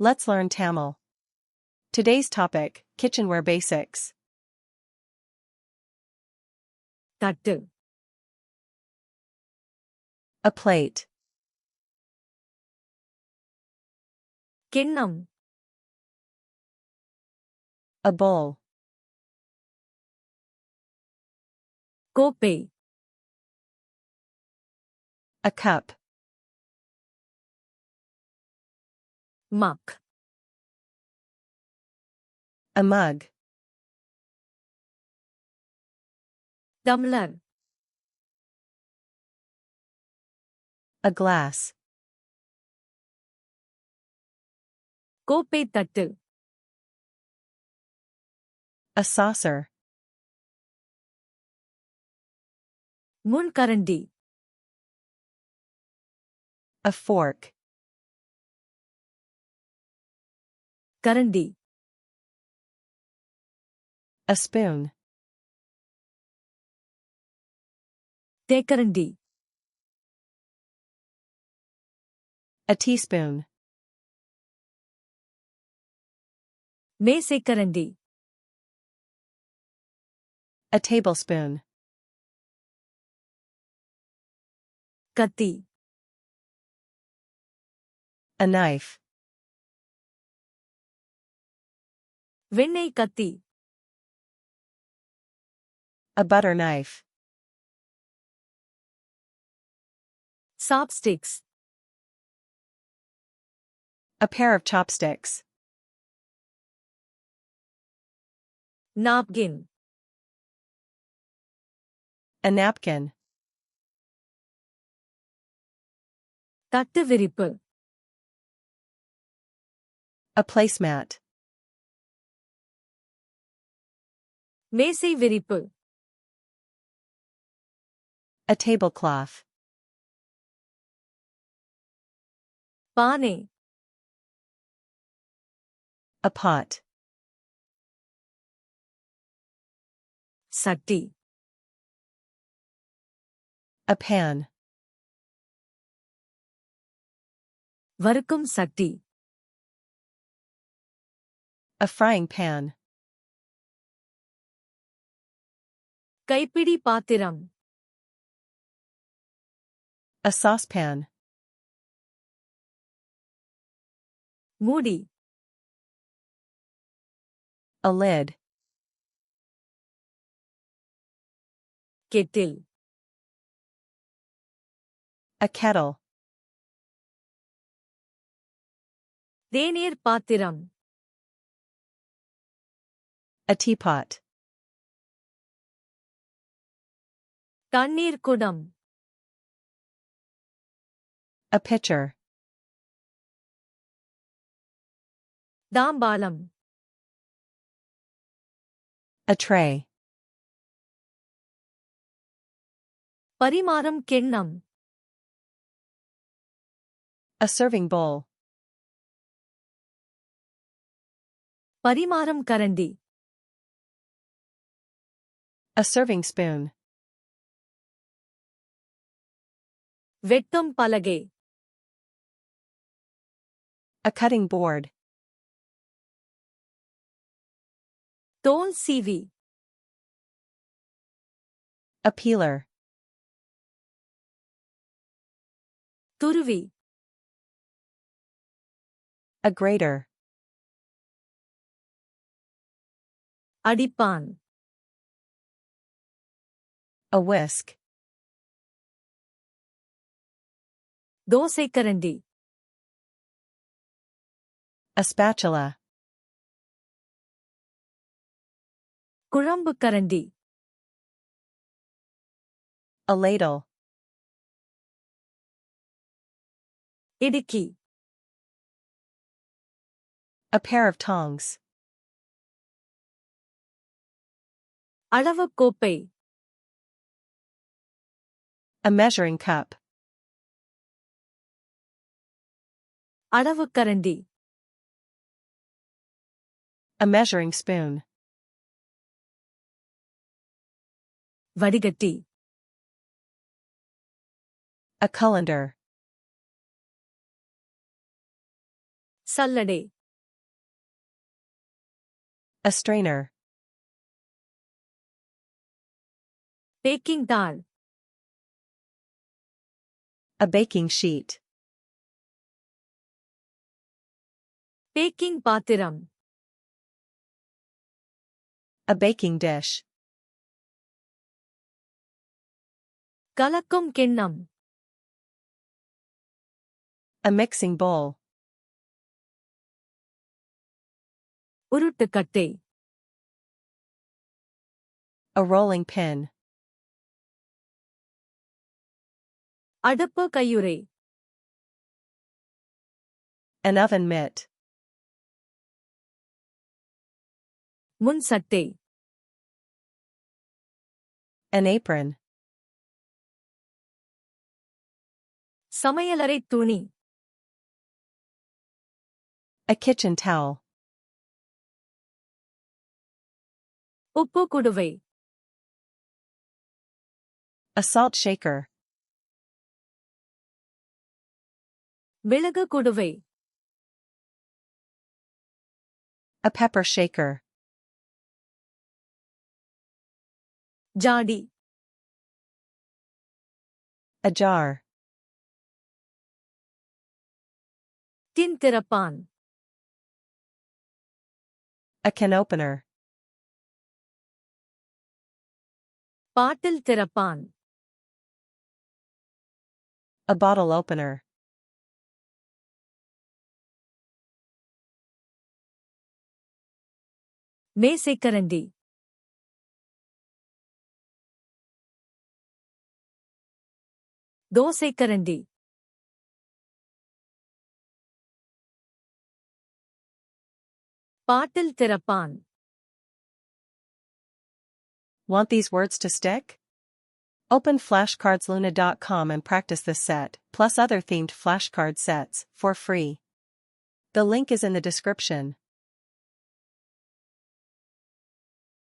Let's learn Tamil. Today's topic, Kitchenware Basics. தட்டு A plate. கிண்ணம் A bowl. கோப்பை A cup. Mug A mug. Tumbler A glass. கோப்பை தட்டு A saucer. முன்கரண்டி A fork. கரண்டி A spoon. தேக்கரண்டி A teaspoon. மேசைக்கரண்டி A tablespoon. கத்தி A knife. வெண்ணெய் கத்தி A butter knife. Chopsticks A pair of chopsticks. Napkin A napkin. தட்டு விரிப்பு A placemat. மேசை விரிப்பு A tablecloth. பானை A pot. சட்டி A pan. வறுக்கும் சட்டி A frying pan. கைப்பிடி பாத்திரம் A saucepan. மூடி A lid. Kettle A kettle. தேநீர் பாத்திரம் A teapot. தண்ணீர் குடம் A pitcher. தாம்பாலம் A tray. பரிமாறும் கிண்ணம் A serving bowl. பரிமாறும் கரண்டி A serving spoon. வெட்டும் பலகை A cutting board. தோல் சீவி A peeler. துருவி A grater. அடிப்பான் A whisk. தோசைக்கரண்டி A spatula. குழம்பு கரண்டி A ladle. Idukki A pair of tongs. அளவு கோப்பை A measuring cup. அளவு கரண்டி A measuring spoon. வடிகட்டி A colander. சல்லடை. A strainer. பேக்கிங் தாள். A baking sheet. பேக்கிங் பாத்திரம். A baking dish. கலக்கும் கிண்ணம். A mixing bowl. உருட்டுக்கட்டை. A rolling pin. அடுப்பு கையுறை. An oven mitt. முன் சட்டை. An apron. சமையலறை துணி. A kitchen towel. உப்பு குடுவை. A salt shaker. மிளகு குடுவை. A pepper shaker. ஜாடி. A jar. Tin திறப்பான். A can opener. Bottle திறப்பான். A bottle opener. மேசைக்கரண்டி. தோசைக்கரண்டி. Bottle திறப்பான். Want these words to stick? Open FlashcardsLuna.com and practice this set, plus other themed flashcard sets, for free. The link is in the description.